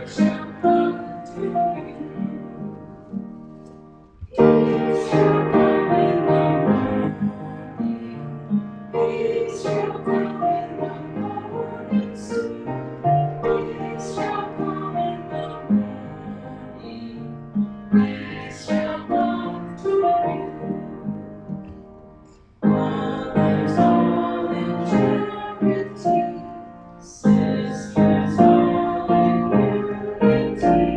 shall come to you. Peace shall come in the morning. Peace shall come in the morning soon. Peace shall come in the morning. Peace shall come to you. Mothers all in charity, sisters all in unity.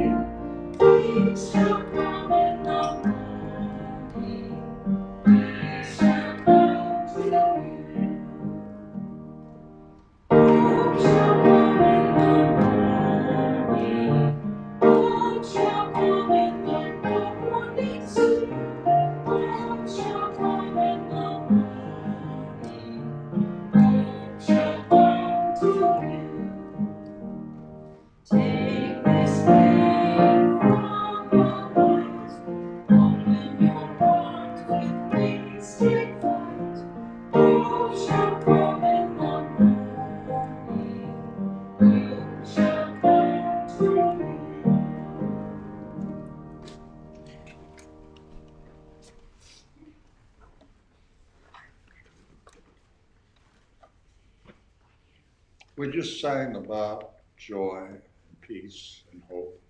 Peace shall come in the morning. Peace shall come to you. Hope shall come in the morning. Hope shall come in the morning soon. Hope shall come in the morning. Hope shall come to you. Take this pain from your mind. Open your heart with wings, take flight. Hope shall come in the morning. Hope shall come to you. We just sang about joy and peace and hope.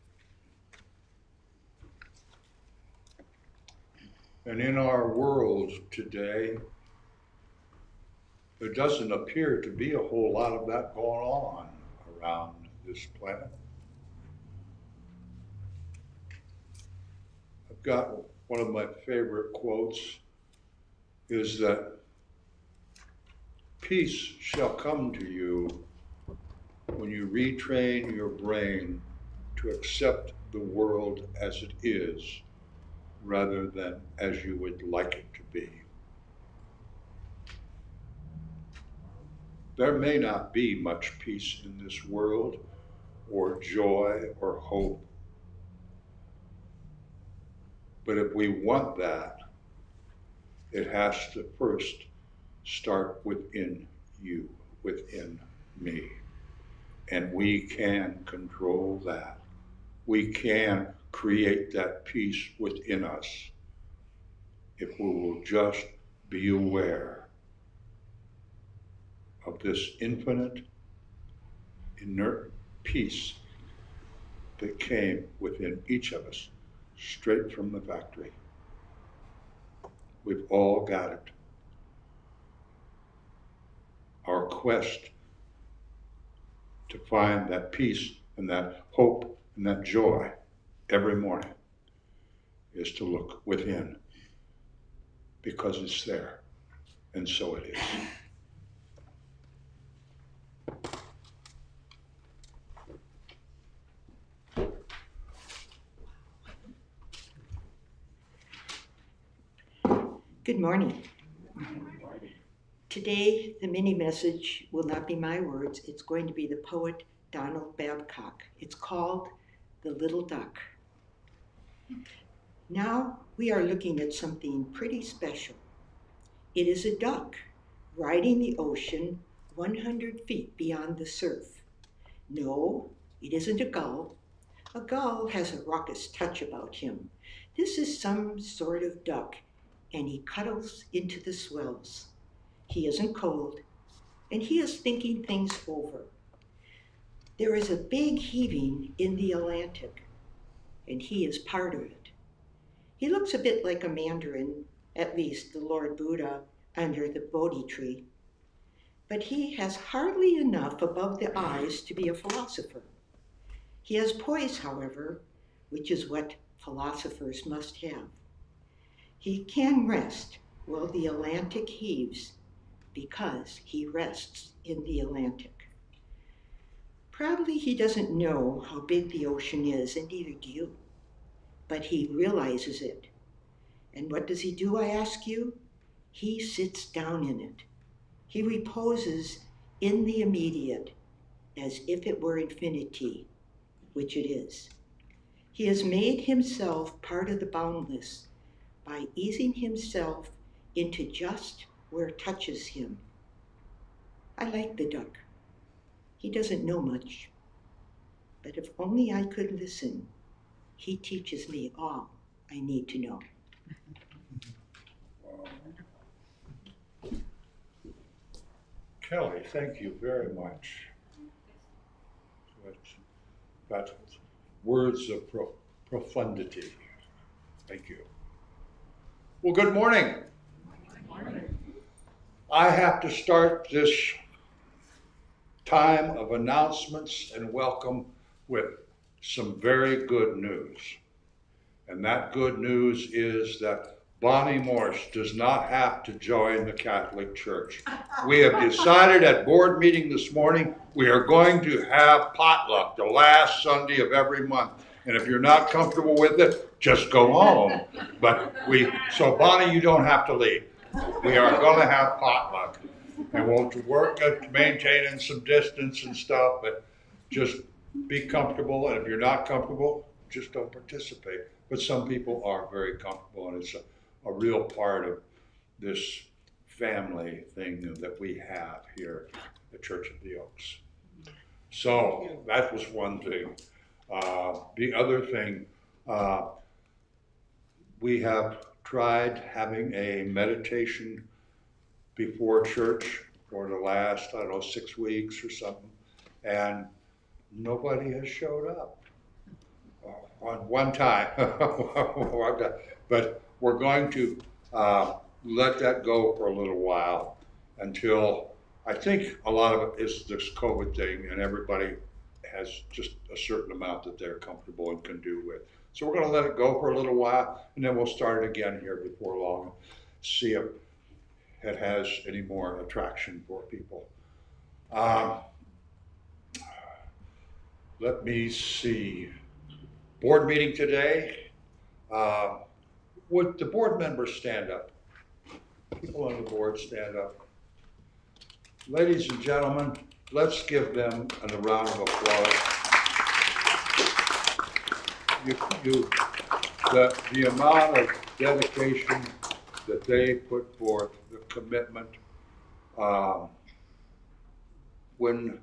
And in our world today, there doesn't appear to be a whole lot of that going on around this planet. I've got one of my favorite quotes is that peace shall come to you when you retrain your brain to accept the world as it is rather than as you would like it to be. There may not be much peace in this world, or joy, or hope. But if we want that, it has to first start within you, within me. And we can control that. We can create that peace within us if we will just be aware of this infinite, inert peace that came within each of us, straight from the factory. We've all got it. Our quest to find that peace and that hope and that joy every morning is to look within, because it's there, and so it is. Good morning. Today, the mini message will not be my words. It's going to be the poet Donald Babcock. It's called The Little Duck. Now we are looking at something pretty special. It is a duck riding the ocean 100 feet beyond the surf. No, it isn't a gull. A gull has a raucous touch about him. This is some sort of duck, and he cuddles into the swells. He isn't cold, and he is thinking things over. There is a big heaving in the Atlantic, and he is part of it. He looks a bit like a mandarin, at least the Lord Buddha under the Bodhi tree. But he has hardly enough above the eyes to be a philosopher. He has poise, however, which is what philosophers must have. He can rest while the Atlantic heaves, because he rests in the Atlantic. Probably he doesn't know how big the ocean is, and neither do you. But he realizes it. And what does he do, I ask you? He sits down in it. He reposes in the immediate, as if it were infinity, which it is. He has made himself part of the boundless by easing himself into just where it touches him. I like the duck. He doesn't know much. but if only I could listen. He teaches me all I need to know. Kelly, thank you very much. That's words of profundity. Thank you. Well, good morning. I have to start this time of announcements and welcome with some very good news. And that good news is that Bonnie Morse does not have to join the Catholic Church. We have decided at board meeting this morning, we are going to have potluck the last Sunday of every month. And if you're not comfortable with it, just go home. So Bonnie, you don't have to leave. We are going to have potluck. And we'll work at maintaining some distance and stuff, but just be comfortable. And if you're not comfortable, just don't participate. But some people are very comfortable, and it's a real part of this family thing that we have here at the Church of the Oaks. So that was one thing. The other thing, we have tried having a meditation before church for the last, 6 weeks or something, and nobody has showed up. One time, but we're going to let that go for a little while until, I think a lot of it is this COVID thing, and everybody has just a certain amount that they're comfortable and can do with. So we're going to let it go for a little while, and then we'll start it again here before long, see if it has any more attraction for people. Let me see. Board meeting today. Would the board members stand up? People on the board stand up. Ladies and gentlemen, let's give them a round of applause. The amount of dedication that they put forth, the commitment. When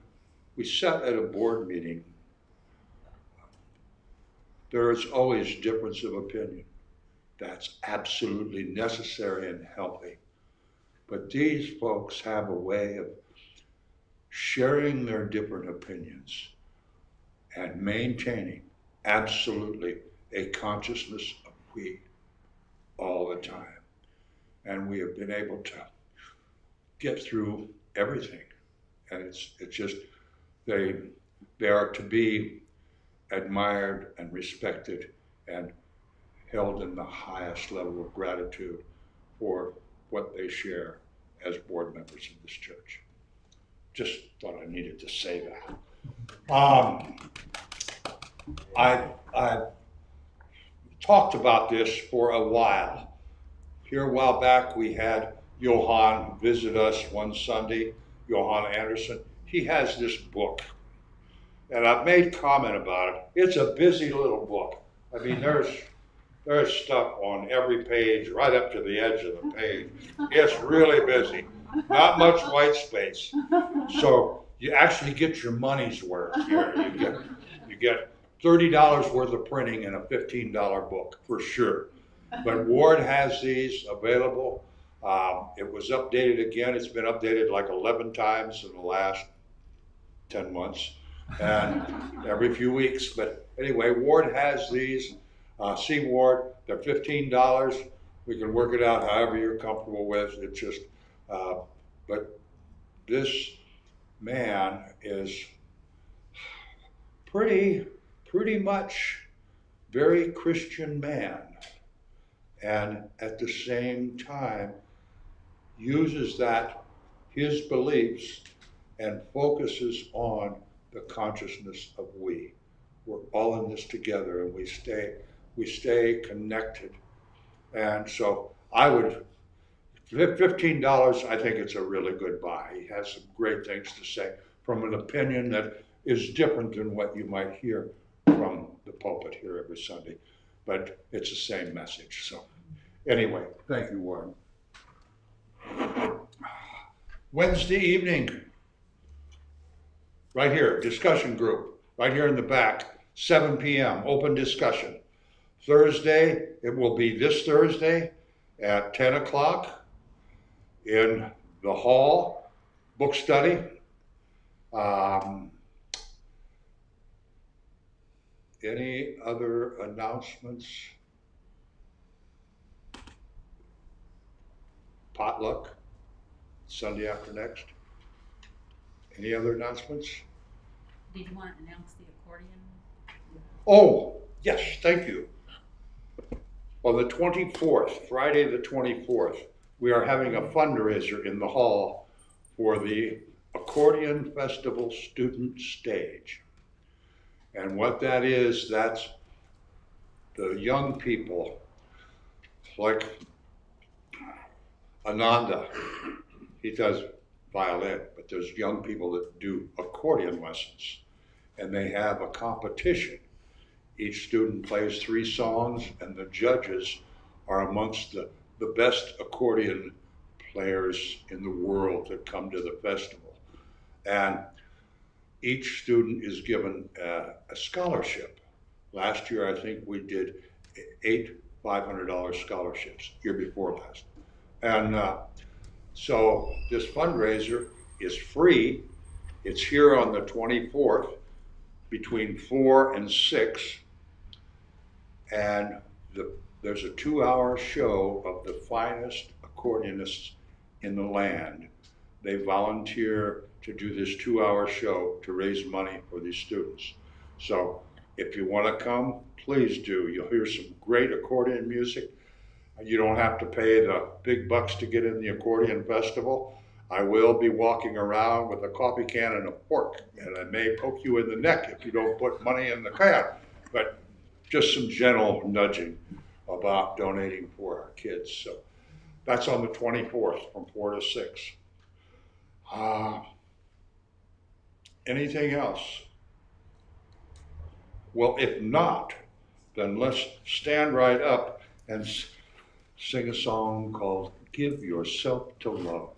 we sat at a board meeting, there is always difference of opinion. That's absolutely necessary and healthy. But these folks have a way of sharing their different opinions and maintaining absolutely a consciousness of we all the time. And we have been able to get through everything. And it's just, they are to be admired and respected and held in the highest level of gratitude for what they share as board members of this church. Just thought I needed to say that. I talked about this for a while. Here a while back we had Johan visit us one Sunday, Johan Anderson. He has this book, and I've made comment about it. It's a busy little book. I mean, there's stuff on every page, right up to the edge of the page. It's really busy. Not much white space. So you actually get your money's worth here. You get $30 worth of printing in a $15 book, for sure. But Ward has these available. It was updated again. It's been updated like 11 times in the last 10 months. And every few weeks. But anyway, Ward has these. See Ward, they're $15. We can work it out however you're comfortable with. It's just, but this man is pretty much very Christian man, and at the same time uses his beliefs and focuses on the consciousness of we. We're all in this together, and we stay connected. And so I would, $15, I think it's a really good buy. He has some great things to say from an opinion that is different than what you might hear from the pulpit here every Sunday, but it's the same message. So anyway, thank you, Warren. Wednesday evening, right here, discussion group. right here in the back, 7 p.m., open discussion. Thursday, it will be this Thursday at 10 o'clock in the hall, book study. Any other announcements? Potluck, Sunday after next. Any other announcements? Did you want to announce the accordion? Oh, yes, thank you. On the 24th, Friday the 24th, we are having a fundraiser in the hall for the Accordion Festival Student Stage. And what that is, that's the young people, like Ananda, he does violin, but there's young people that do accordion lessons, and they have a competition. Each student plays 3 songs, and the judges are amongst the best accordion players in the world that come to the festival. And each student is given a scholarship. Last year, I think we did 8 $500 scholarships, year before last. And so this fundraiser is free. It's here on the 24th between 4 and 6. And there's a 2-hour show of the finest accordionists in the land. They volunteer to do this 2-hour show to raise money for these students. So if you want to come, please do. You'll hear some great accordion music. You don't have to pay the big bucks to get in the accordion festival. I will be walking around with a coffee can and a fork, and I may poke you in the neck if you don't put money in the can. But just some gentle nudging about donating for our kids. So that's on the 24th from 4 to 6. Anything else? Well, if not, then let's stand right up and sing a song called Give Yourself to Love.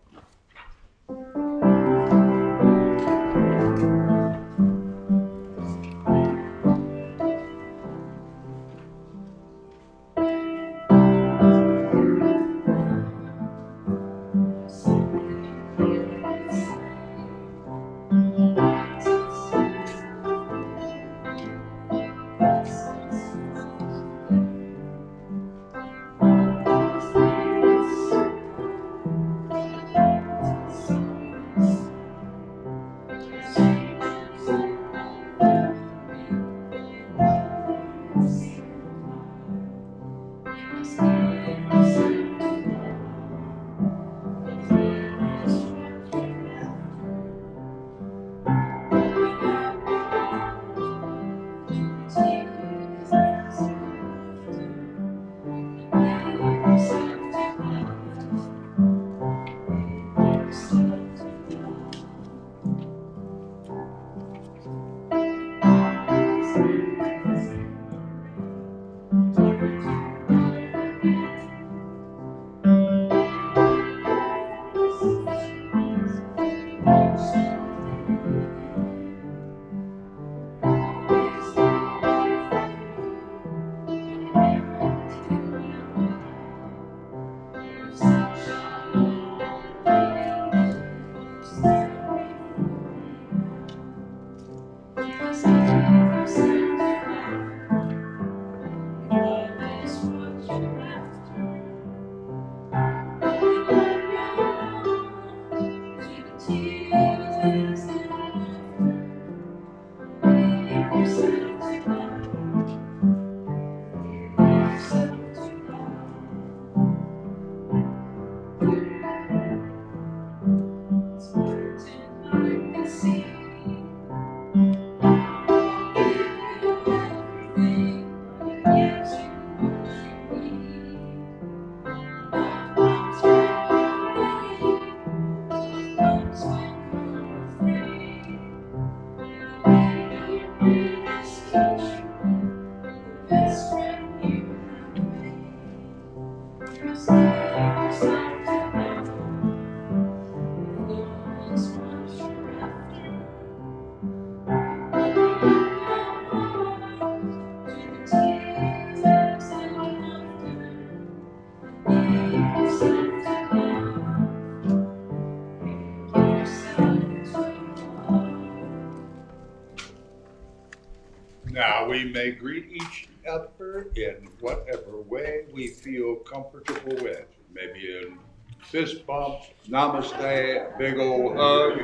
may greet each other in whatever way we feel comfortable with. Maybe a fist bump, namaste, a big old hug,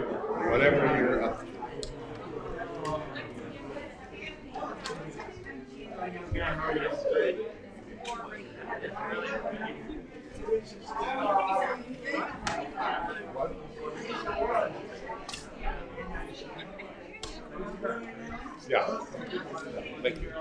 whatever you're up to. Yeah. Thank you.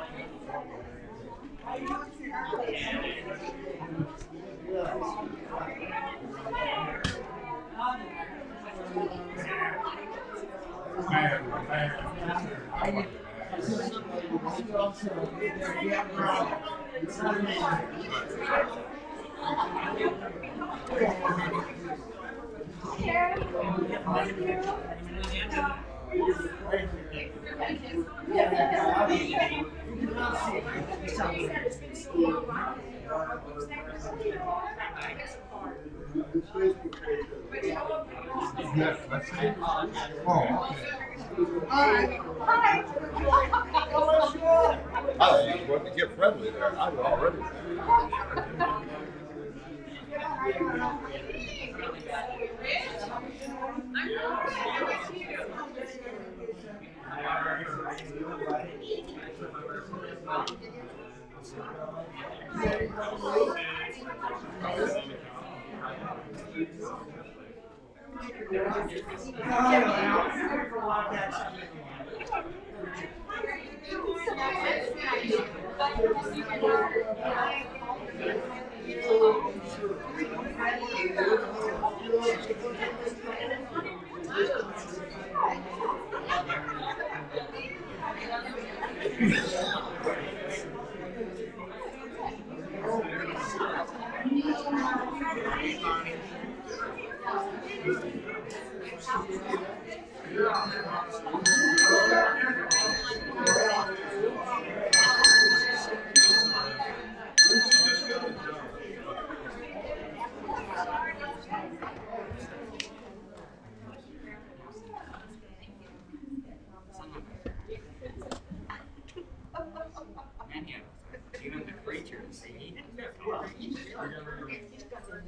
I just wanted to get friendly there. I was already there.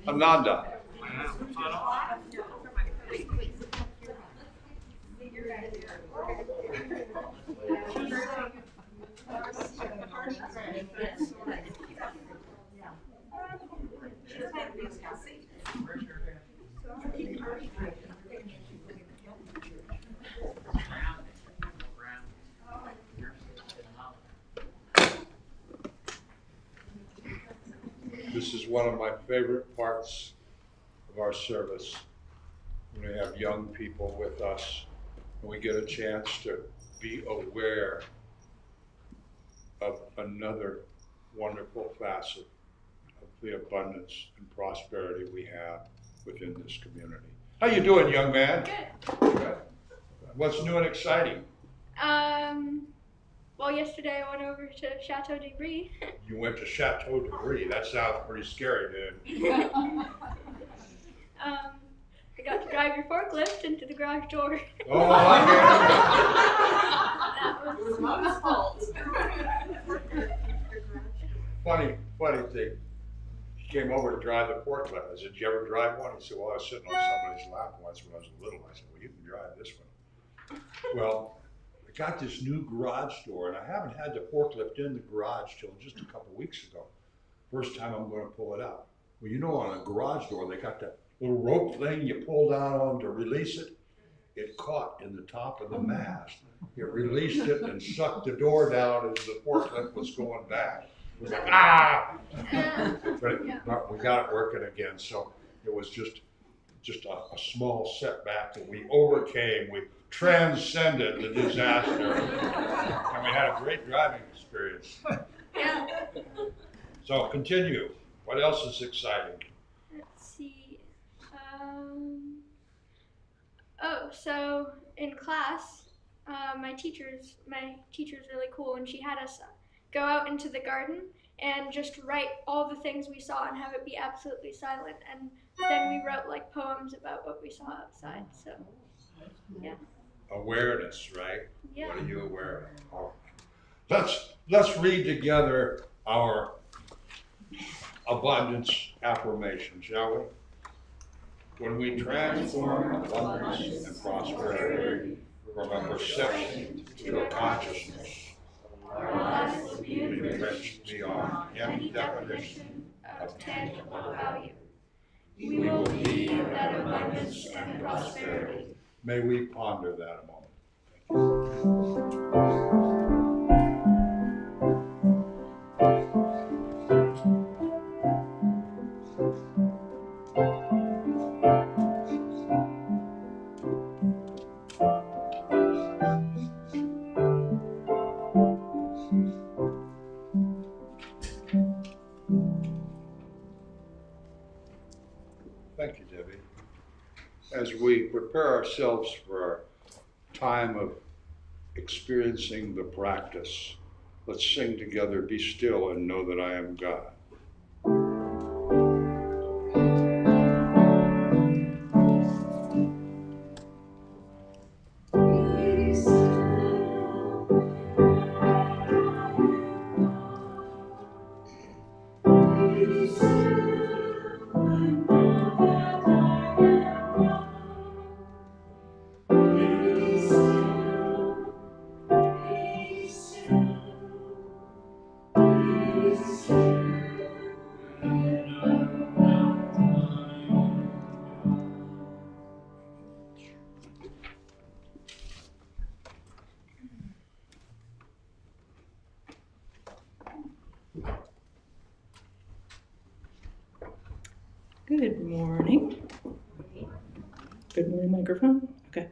Ananda. This is one of my favorite parts of our service. When we have young people with us, and we get a chance to be aware of another wonderful facet of the abundance and prosperity we have within this community. How you doing, young man? Good. What's new and exciting? Well, yesterday I went over to Chateau de Brie. You went to Chateau de Brie. That sounds pretty scary, dude. I got to drive your forklift into the garage door. Oh, I That was Mom's fault. Funny thing. He came over to drive the forklift. I said, "Did you ever drive one?" He said, "Well, I was sitting on somebody's lap once when I was little." I said, "Well, you can drive this one." Well, I got this new garage door, and I haven't had the forklift in the garage till just a couple weeks ago. First time I'm going to pull it out. Well, you know, on a garage door, they got that little rope thing you pull down on to release it. It caught in the top of the mast. It released it and sucked the door down as the forklift was going back. It was like, ah! But we got it working again, so it was just a small setback that we overcame. We transcended the disaster, and we had a great driving experience. Yeah. So continue. What else is exciting? Let's see. Oh, so in class, my teacher's really cool, and she had us go out into the garden and just write all the things we saw and have it be absolutely silent. And then we wrote like poems about what we saw outside. So, yeah. Awareness, right? Yeah. What are you aware of? Let's read together our abundance affirmation, shall we? When we transform abundance and prosperity from a perception to a consciousness, our lives will be enriched beyond any definition of tangible value. we will be in that abundance and prosperity. May we ponder that a moment. Thank you, Debbie. As we prepare ourselves for our time of experiencing the practice, let's sing together, "Be still and know that I am God." Good morning. Good morning, microphone. Okay.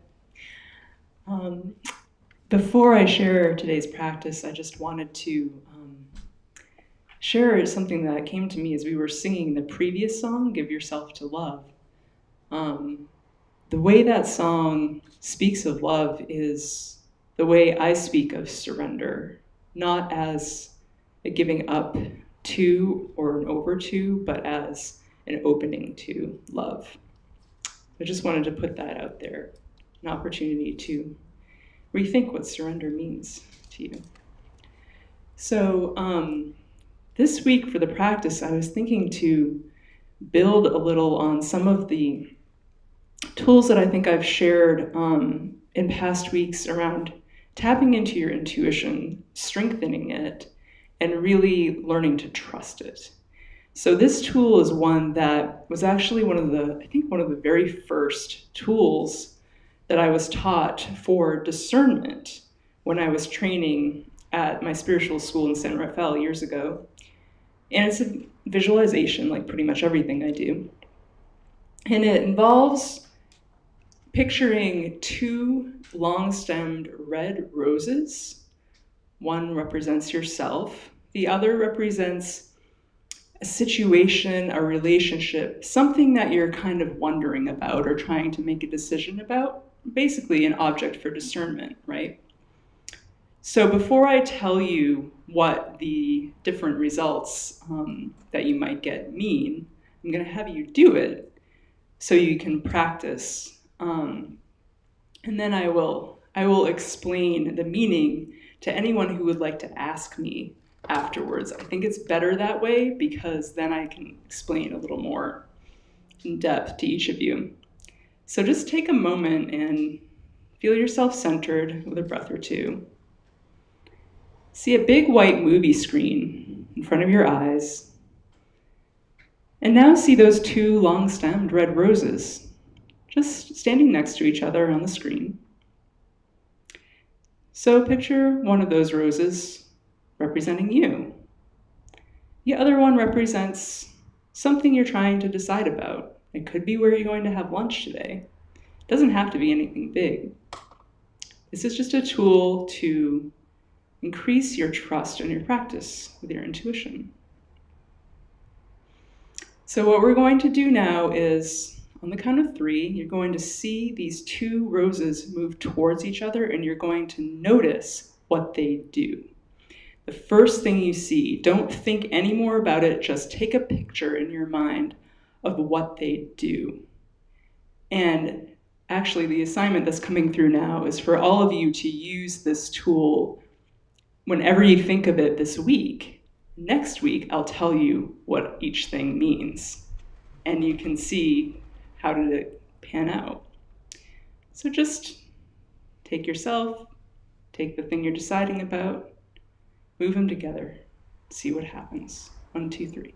Before I share today's practice, I just wanted to share something that came to me as we were singing the previous song, "Give Yourself to Love." The way that song speaks of love is the way I speak of surrender, not as a giving up to or an over to, but as an opening to love. I just wanted to put that out there, an opportunity to rethink what surrender means to you. So this week for the practice, I was thinking to build a little on some of the tools that I think I've shared in past weeks around tapping into your intuition, strengthening it, and really learning to trust it. So this tool is one that was actually one of the very first tools that I was taught for discernment when I was training at my spiritual school in San Rafael years ago. And it's a visualization, like pretty much everything I do. And it involves picturing two long-stemmed red roses. One represents yourself, the other represents a situation, a relationship, something that you're kind of wondering about or trying to make a decision about, basically an object for discernment, right? So before I tell you what the different results that you might get mean, I'm going to have you do it so you can practice. And then I will explain the meaning to anyone who would like to ask me afterwards. I think it's better that way because then I can explain a little more in depth to each of you. So just take a moment and feel yourself centered with a breath or two. See a big white movie screen in front of your eyes. And now see those two long-stemmed red roses just standing next to each other on the screen. So picture one of those roses representing you. The other one represents something you're trying to decide about. It could be where you're going to have lunch today. It doesn't have to be anything big. This is just a tool to increase your trust in your practice with your intuition. So what we're going to do now is, on the count of 3, you're going to see these two roses move towards each other and you're going to notice what they do. The first thing you see, don't think any more about it, just take a picture in your mind of what they do. And actually the assignment that's coming through now is for all of you to use this tool whenever you think of it this week, next week I'll tell you what each thing means. And you can see how did it pan out. So just take yourself, take the thing you're deciding about, move them together, see what happens. 1, 2, 3.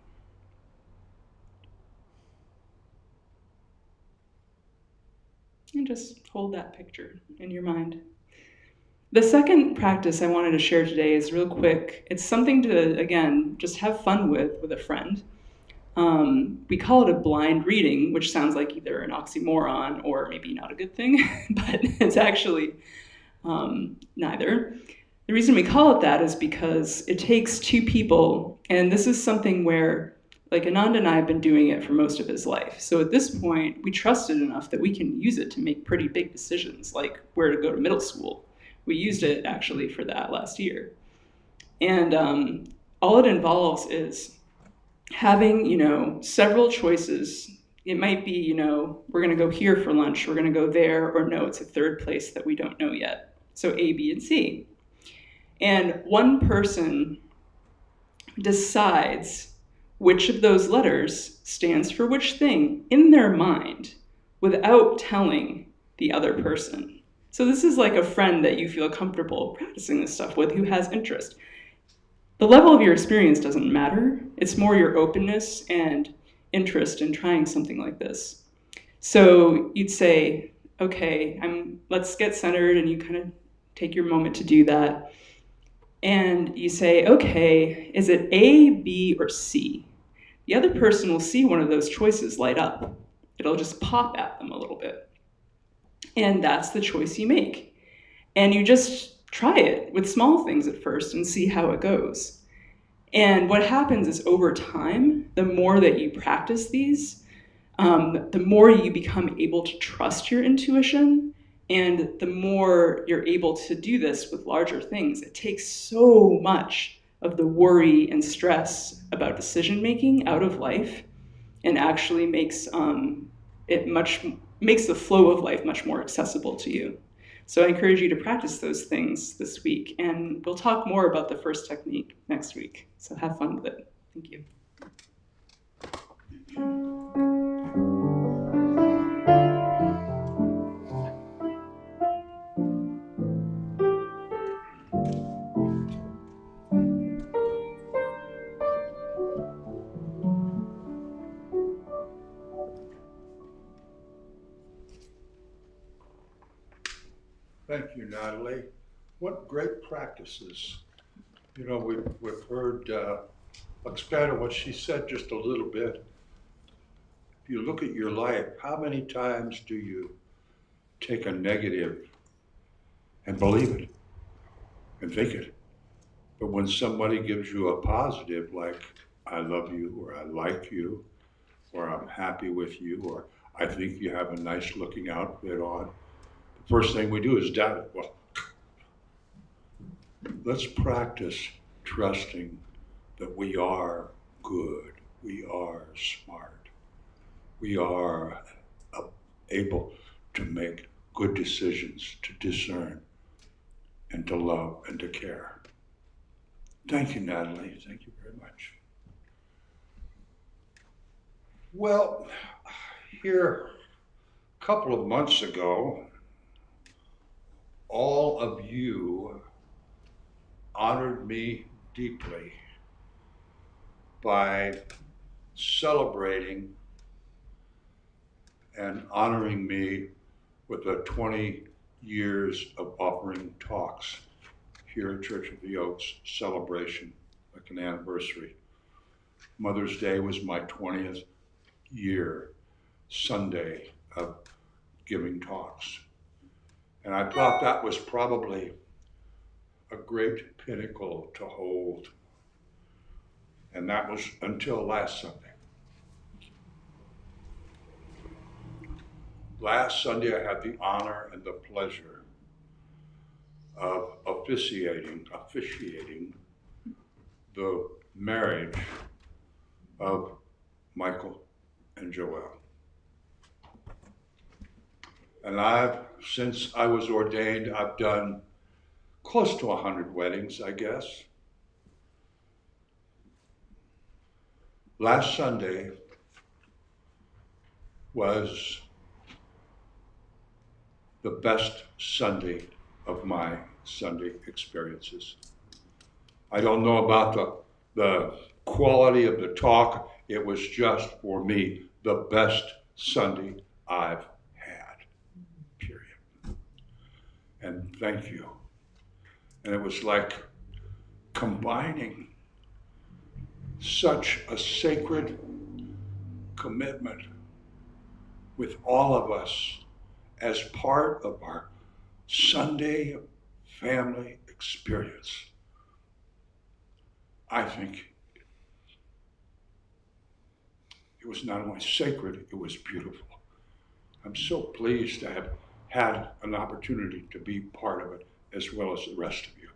And just hold that picture in your mind. The second practice I wanted to share today is real quick. It's something to, again, just have fun with a friend. We call it a blind reading, which sounds like either an oxymoron or maybe not a good thing, but it's actually neither. The reason we call it that is because it takes two people, and this is something where, like, Ananda and I have been doing it for most of his life. So at this point, we trust it enough that we can use it to make pretty big decisions, like where to go to middle school. We used it actually for that last year. And all it involves is having, several choices. It might be, we're gonna go here for lunch, we're gonna go there, or no, it's a third place that we don't know yet. So A, B, and C. And one person decides which of those letters stands for which thing in their mind without telling the other person. So this is like a friend that you feel comfortable practicing this stuff with who has interest. The level of your experience doesn't matter. It's more your openness and interest in trying something like this. So you'd say, okay, let's get centered, and you kind of take your moment to do that. And you say, okay, is it A, B, or C? The other person will see one of those choices light up. It'll just pop at them a little bit. And that's the choice you make. And you just try it with small things at first and see how it goes. And what happens is over time, the more that you practice these, the more you become able to trust your intuition, and the more you're able to do this with larger things. It takes so much of the worry and stress about decision making out of life, and actually makes makes the flow of life much more accessible to you. So I encourage you to practice those things this week, and we'll talk more about the first technique next week. So have fun with it. Thank you. Thank you, Natalie. What great practices. We've heard, I'll expand on what she said just a little bit. If you look at your life, how many times do you take a negative and believe it and think it? But when somebody gives you a positive, like, I love you, or I like you, or I'm happy with you, or I think you have a nice looking outfit on, the first thing we do is doubt it. Well, let's practice trusting that we are good, we are smart, we are able to make good decisions, to discern, and to love and to care. Thank you, Natalie. Thank you very much. Well, here a couple of months ago, all of you honored me deeply by celebrating and honoring me with a 20 years of offering talks here at Church of the Oaks celebration, like an anniversary. Mother's Day was my 20th year, Sunday, of giving talks. And I thought that was probably a great pinnacle to hold. And that was until last Sunday. Last Sunday, I had the honor and the pleasure of officiating the marriage of Michael and Joelle. And since I was ordained, I've done close to 100 weddings, I guess. Last Sunday was the best Sunday of my Sunday experiences. I don't know about the quality of the talk. It was just, for me, the best Sunday I've had, period. And thank you. And it was like combining such a sacred commitment with all of us as part of our Sunday family experience. I think it was not only sacred, it was beautiful. I'm so pleased to have had an opportunity to be part of it, as well as the rest of you.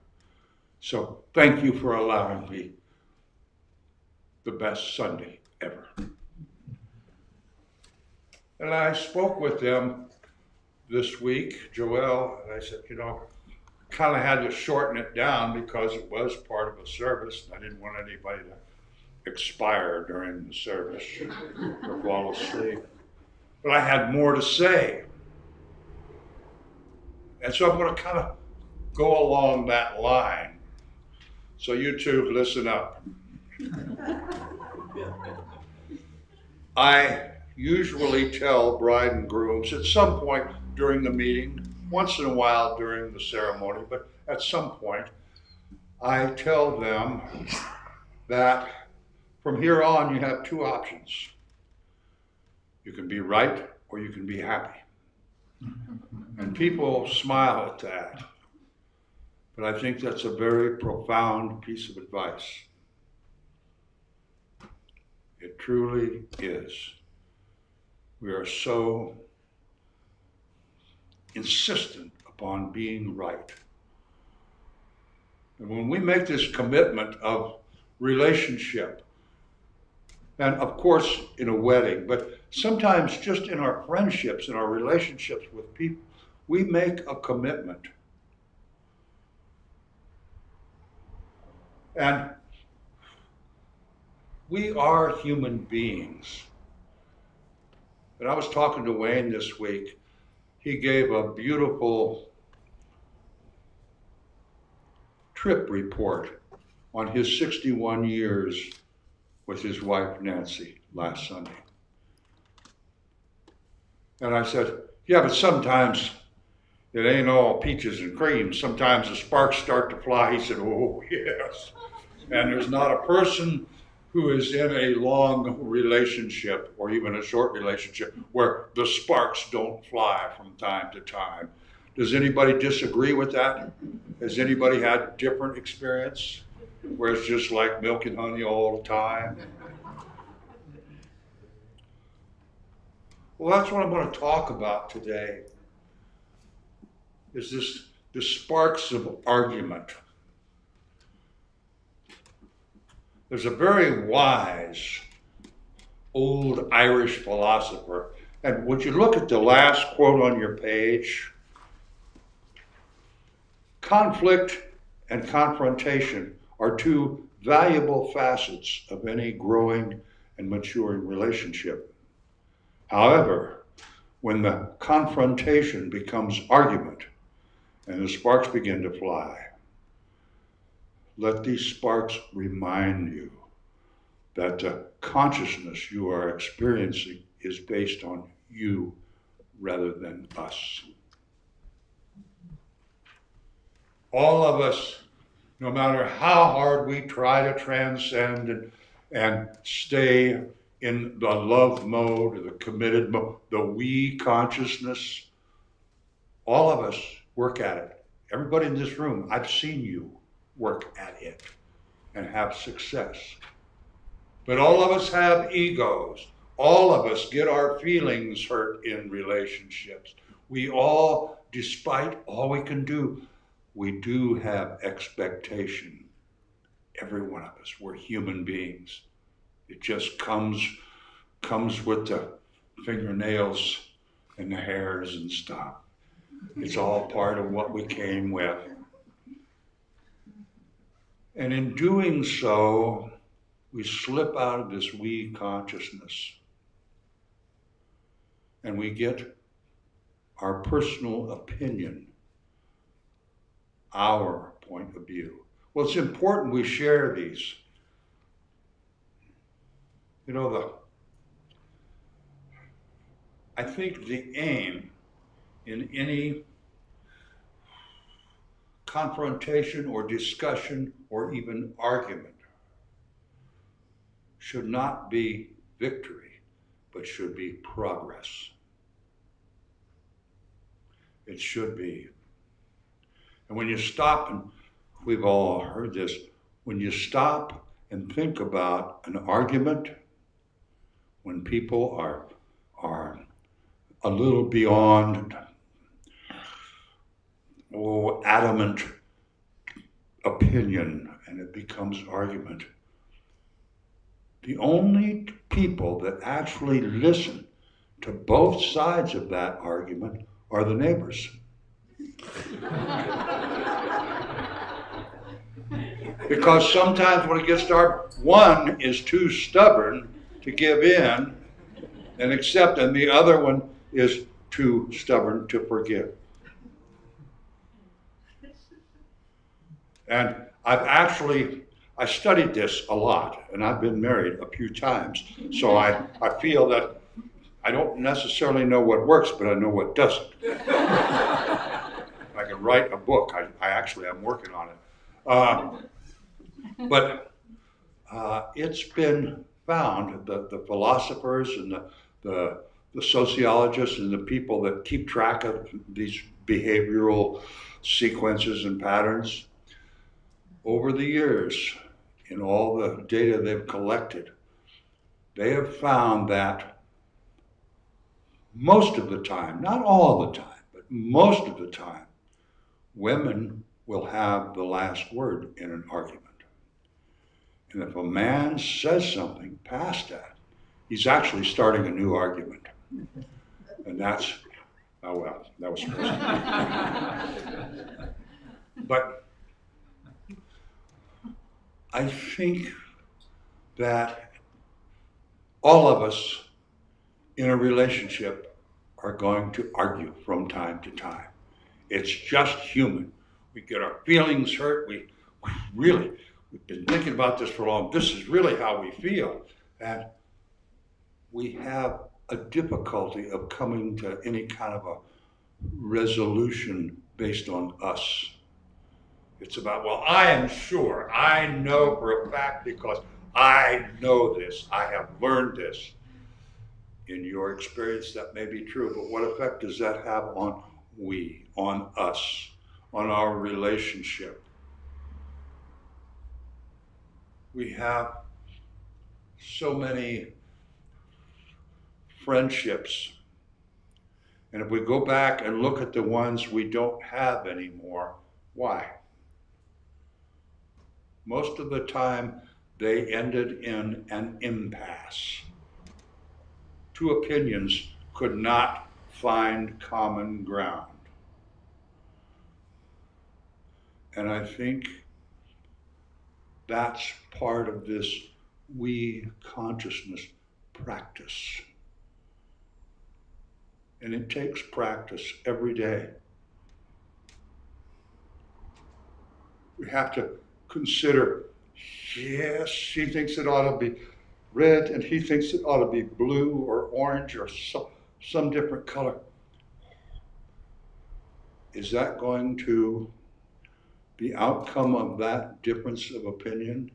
So thank you for allowing me the best Sunday ever. And I spoke with them this week, Joel, and I said, you know, kind of had to shorten it down because it was part of a service. And I didn't want anybody to expire during the service or fall asleep. But I had more to say. And so I'm going to kind of go along that line. So you two, listen up. I usually tell bride and grooms at some point during the meeting, once in a while during the ceremony, but at some point, I tell them that from here on you have two options. You can be right or you can be happy. And people smile at that. But I think that's a very profound piece of advice. It truly is. We are so insistent upon being right. And when we make this commitment of relationship, and of course in a wedding, but sometimes just in our friendships, in our relationships with people, we make a commitment. And we are human beings. And I was talking to Wayne this week. He gave a beautiful trip report on his 61 years with his wife, Nancy, last Sunday. And I said, yeah, but sometimes it ain't all peaches and cream. Sometimes the sparks start to fly. He said, oh, yes. And there's not a person who is in a long relationship or even a short relationship where the sparks don't fly from time to time. Does anybody disagree with that? Has anybody had a different experience where it's just like milk and honey all the time? Well, that's what I'm going to talk about today, is the sparks of argument. There's a very wise old Irish philosopher, and would you look at the last quote on your page? Conflict and confrontation are two valuable facets of any growing and maturing relationship. However, when the confrontation becomes argument and the sparks begin to fly, let these sparks remind you that the consciousness you are experiencing is based on you rather than us. All of us, no matter how hard we try to transcend and stay in the love mode, the committed mode, the we consciousness, all of us work at it. Everybody in this room, I've seen you work at it and have success. But all of us have egos. All of us get our feelings hurt in relationships. We all, despite all we can do, we do have expectation. Every one of us, we're human beings. It just comes with the fingernails and the hairs and stuff. It's all part of what we came with. And in doing so, we slip out of this we consciousness and we get our personal opinion, our point of view. Well, it's important we share these. You know, I think the aim in any confrontation or discussion or even argument should not be victory, but should be progress. It should be. And when you stop, and we've all heard this, when you stop and think about an argument, when people are a little beyond adamant opinion and it becomes argument, the only people that actually listen to both sides of that argument are the neighbors. Because sometimes when it gets dark, one is too stubborn to give in and accept, and the other one is too stubborn to forgive. And I studied this a lot, and I've been married a few times, so I feel that I don't necessarily know what works, but I know what doesn't. I can write a book. I'm working on it. But it's been found that the philosophers and the sociologists and the people that keep track of these behavioral sequences and patterns, over the years, in all the data they've collected, they have found that most of the time, not all the time, but most of the time, women will have the last word in an argument. And if a man says something past that, he's actually starting a new argument. And that's, oh well, that was crazy. But I think that all of us in a relationship are going to argue from time to time. It's just human. We get our feelings hurt. We've been thinking about this for long. This is really how we feel. And we have a difficulty of coming to any kind of a resolution based on us. It's about, well, I am sure, I know for a fact because I know this, I have learned this. In your experience, that may be true, but what effect does that have on on us, on our relationship? We have so many friendships, and if we go back and look at the ones we don't have anymore, why? Most of the time, they ended in an impasse. Two opinions could not find common ground. And I think that's part of this we consciousness practice. And it takes practice every day. We have to consider, yes, she thinks it ought to be red and he thinks it ought to be blue or orange or some different color. Is that going to, the outcome of that difference of opinion,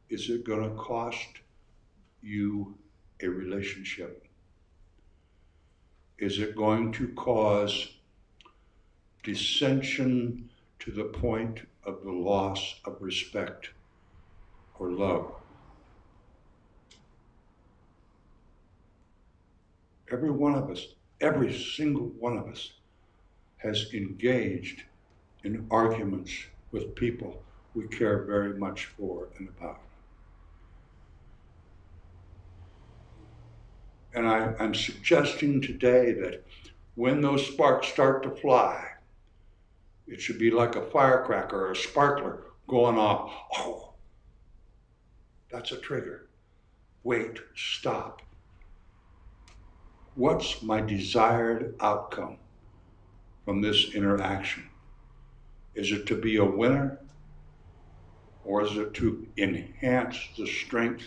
is it going to cost you a relationship? Is it going to cause dissension to the point of the loss of respect or love? Every one of us, every single one of us has engaged in arguments with people we care very much for and about. And I'm suggesting today that when those sparks start to fly, it should be like a firecracker or a sparkler going off. Oh, that's a trigger. Wait, stop. What's my desired outcome from this interaction? Is it to be a winner, or is it to enhance the strength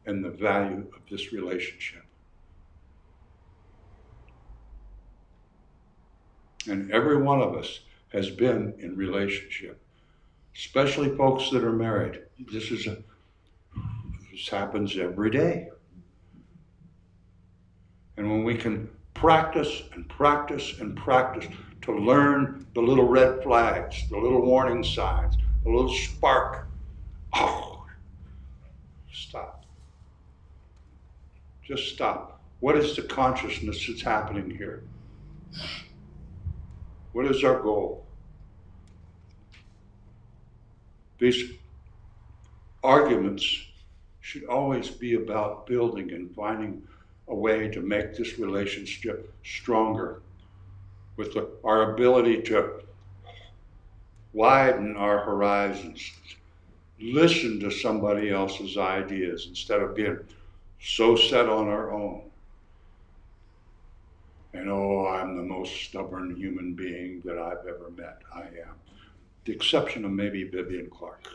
and the value of this relationship? And every one of us has been in relationship, especially folks that are married. This happens every day. And when we can practice and practice and practice to learn the little red flags, the little warning signs, the little spark, oh, stop. Just stop. What is the consciousness that's happening here? What is our goal? These arguments should always be about building and finding a way to make this relationship stronger, with our ability to widen our horizons, listen to somebody else's ideas instead of being so set on our own. And oh, I'm the most stubborn human being that I've ever met. I am. The exception of maybe Vivian Clark.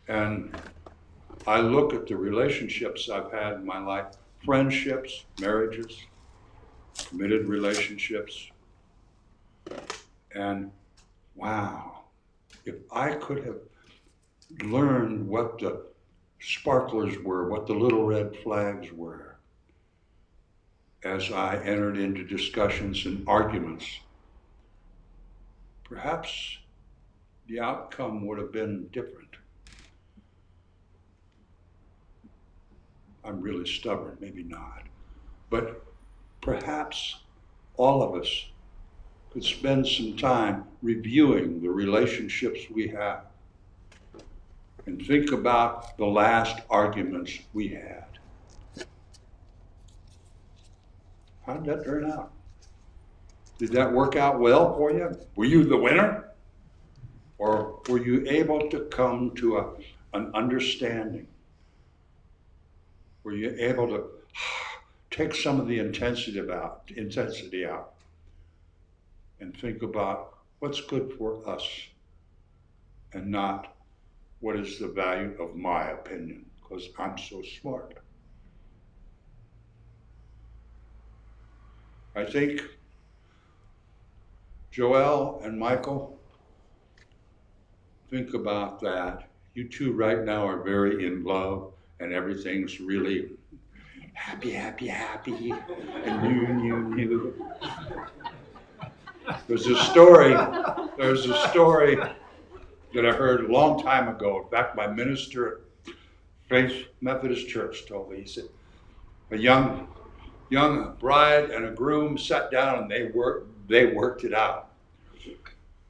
And I look at the relationships I've had in my life, friendships, marriages, committed relationships, and wow, if I could have learned what the sparklers were, what the little red flags were, as I entered into discussions and arguments, perhaps the outcome would have been different. I'm really stubborn, maybe not. But perhaps all of us could spend some time reviewing the relationships we have and think about the last arguments we had. How did that turn out? Did that work out well for you? Were you the winner? Or were you able to come to an understanding? Were you able to take some of the intensity out and think about what's good for us and not what is the value of my opinion, because I'm so smart. I think Joelle and Michael, think about that. You two right now are very in love and everything's really happy, and new. There's a story that I heard a long time ago. In fact, my minister at Faith Methodist Church told me, he said, a young bride and a groom sat down and they worked it out.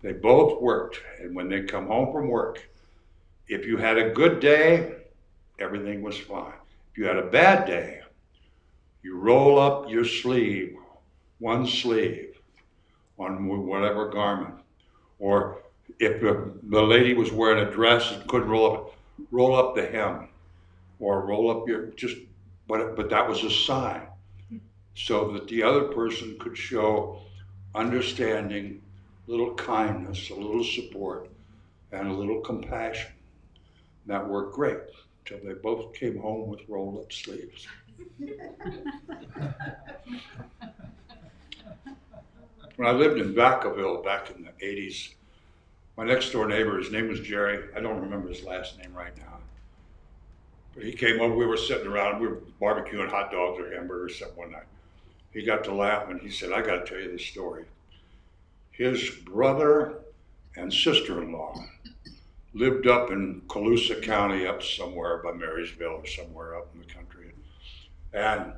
They both worked, and when they come home from work, if you had a good day, everything was fine. If you had a bad day, you roll up your sleeve, one sleeve, on whatever garment. Or if the lady was wearing a dress and couldn't roll up the hem, or roll up but that was a sign, so that the other person could show understanding, a little kindness, a little support, and a little compassion. That worked great, till they both came home with roll-up sleeves. When I lived in Vacaville back in the 80s, my next door neighbor, his name was Jerry. I don't remember his last name right now. But he came over, we were sitting around, we were barbecuing hot dogs or hamburgers or something one night. He got to laughing, he said, I gotta tell you this story. His brother and sister-in-law lived up in Colusa County, up somewhere by Marysville or somewhere up in the country. And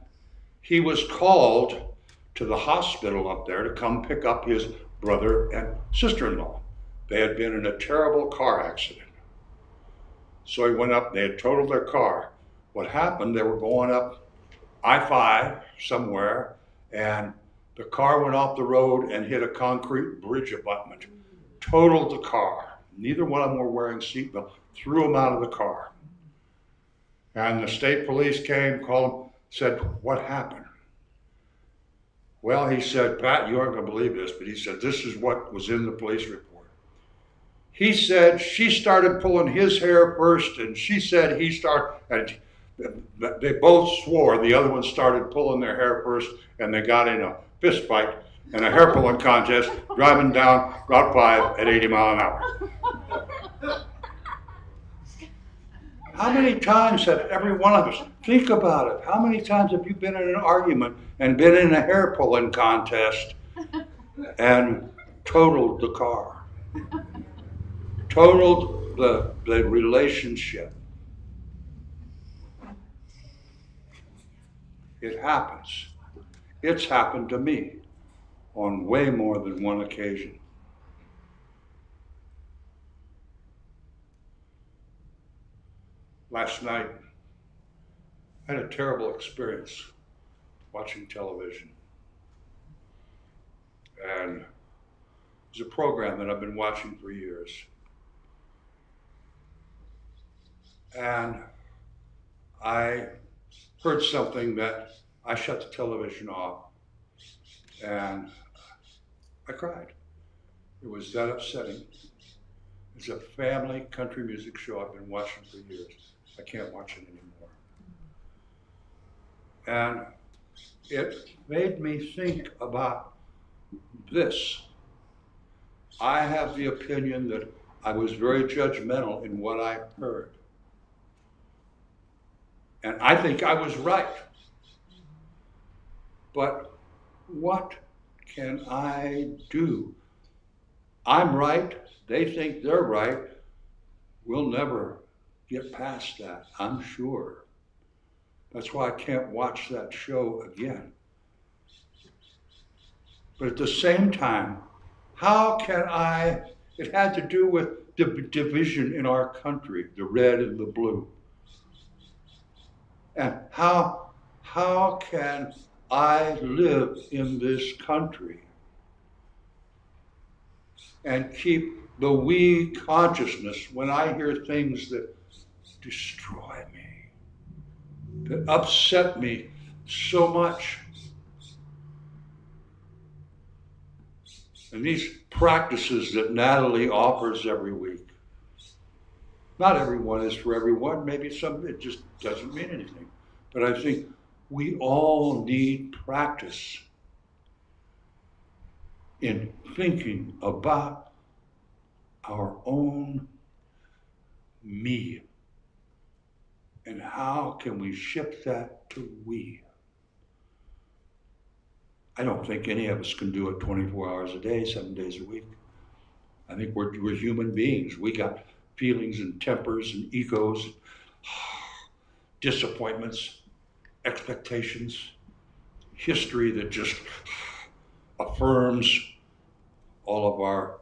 he was called to the hospital up there to come pick up his brother and sister-in-law. They had been in a terrible car accident. So he went up, they had totaled their car. What happened, they were going up I-5 somewhere, and The car went off the road and hit a concrete bridge abutment. Totaled the car. Neither one of them were wearing seatbelts. Threw them out of the car. And the state police came, called him, said, "What happened?" Well, he said, "Pat, you aren't going to believe this," but he said, "This is what was in the police report." He said she started pulling his hair first, and she said he started, and they both swore the other one started pulling their hair first, and they got in a fist fight and a hair pulling contest driving down Route 5 at 80 miles an hour. How many times have every one of us, think about it, how many times have you been in an argument and been in a hair pulling contest and totaled the car? Totaled the relationship. It happens. It's happened to me on way more than one occasion. Last night, I had a terrible experience watching television. And it was a program that I've been watching for years. And I heard something that I shut the television off and I cried. It was that upsetting. It's a family country music show I've been watching for years. I can't watch it anymore. And it made me think about this. I have the opinion that I was very judgmental in what I heard. And I think I was right. But what can I do? I'm right. They think they're right. We'll never get past that, I'm sure. That's why I can't watch that show again. But at the same time, how can I, it had to do with the division in our country, the red and the blue. And how can I live in this country and keep the we consciousness when I hear things that destroy me, that upset me so much? And these practices that Natalie offers every week, not everyone is for everyone. Maybe some, it just doesn't mean anything. But I think we all need practice in thinking about our own me. And how can we shift that to we? I don't think any of us can do it 24 hours a day, 7 days a week. I think we're human beings. We got feelings and tempers and egos, disappointments, expectations, history that just affirms all of our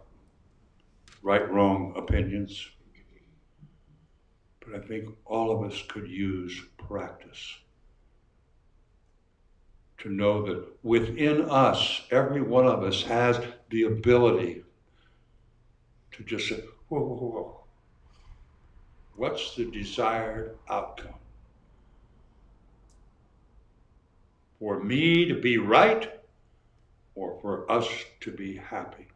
right-wrong opinions. But I think all of us could use practice to know that within us, every one of us has the ability to just say, whoa, whoa, whoa. What's the desired outcome? For me to be right or for us to be happy?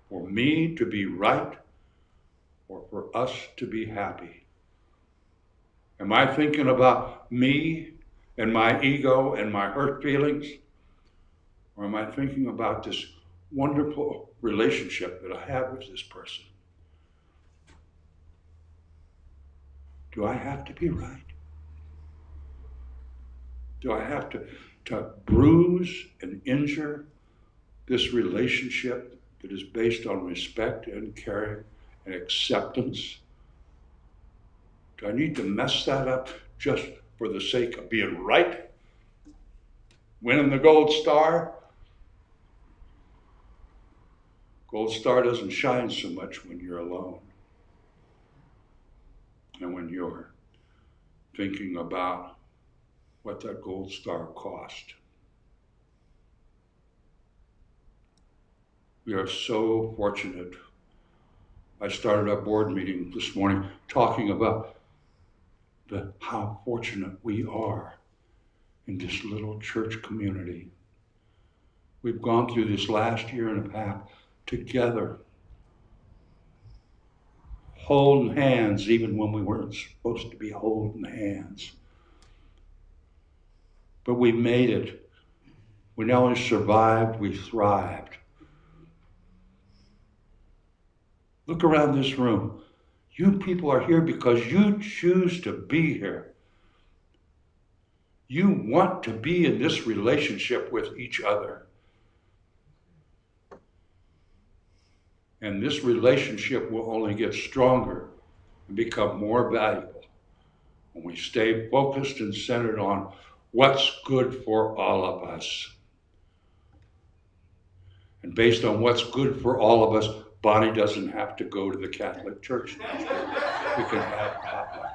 For me to be right or for us to be happy? Am I thinking about me and my ego and my hurt feelings? Or am I thinking about this wonderful relationship that I have with this person? Do I have to be right? Do I have to bruise and injure this relationship that is based on respect and caring and acceptance? Do I need to mess that up just for the sake of being right? Winning the gold star? Gold star doesn't shine so much when you're alone. And when you're thinking about what that gold star cost. We are so fortunate. I started our board meeting this morning talking about how fortunate we are in this little church community. We've gone through this last year and a half together, holding hands even when we weren't supposed to be holding hands. But we made it. We not only survived, we thrived. Look around this room. You people are here because you choose to be here. You want to be in this relationship with each other. And this relationship will only get stronger and become more valuable when we stay focused and centered on what's good for all of us. And based on what's good for all of us, Bonnie doesn't have to go to the Catholic Church next week. We can have Papa.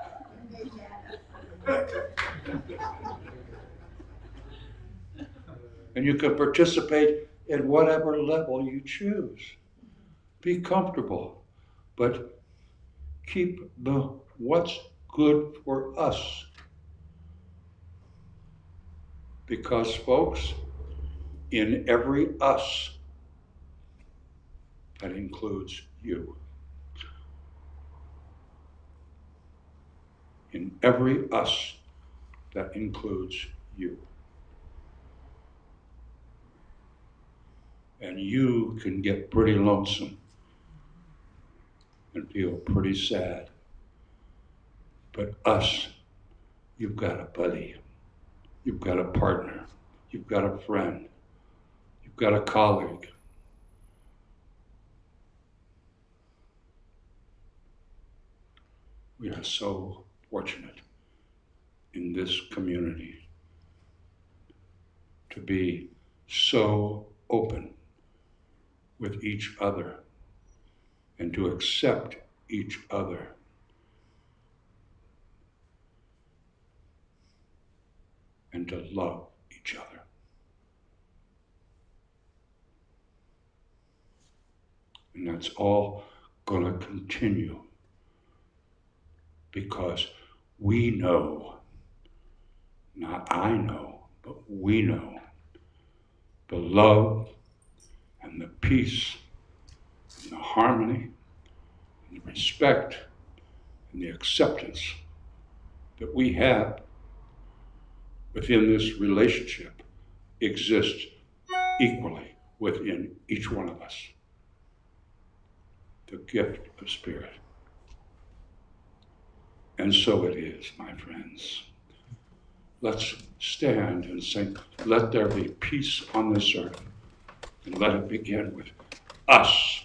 And you can participate at whatever level you choose. Be comfortable, but keep the what's good for us. Because, folks, in every us, that includes you. In every us, that includes you. And you can get pretty lonesome and feel pretty sad. But us, you've got a buddy, you've got a partner, you've got a friend, you've got a colleague. We are so fortunate in this community to be so open with each other and to accept each other. And to love each other. And that's all going to continue because we know, not I know, but we know the love and the peace and the harmony and the respect and the acceptance that we have within this relationship exists equally within each one of us. The gift of Spirit. And so it is, my friends. Let's stand and sing, let there be peace on this earth, and let it begin with us.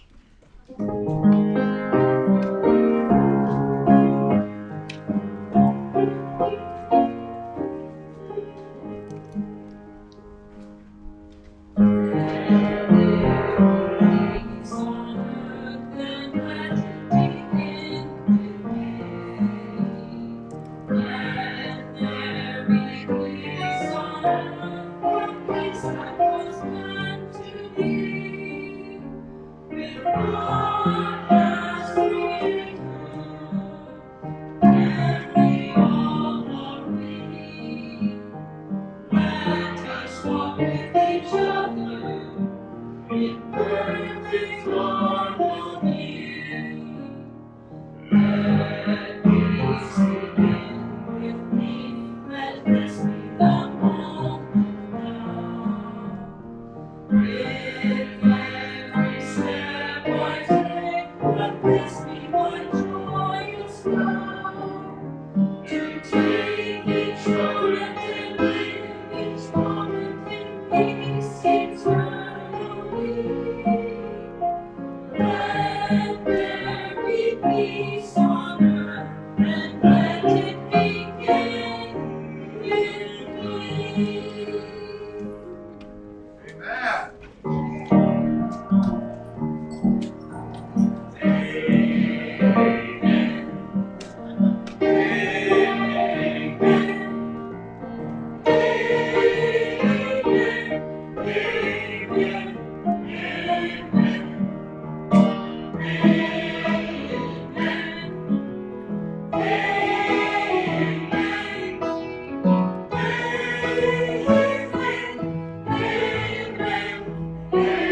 Peace eternally.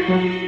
Thank you.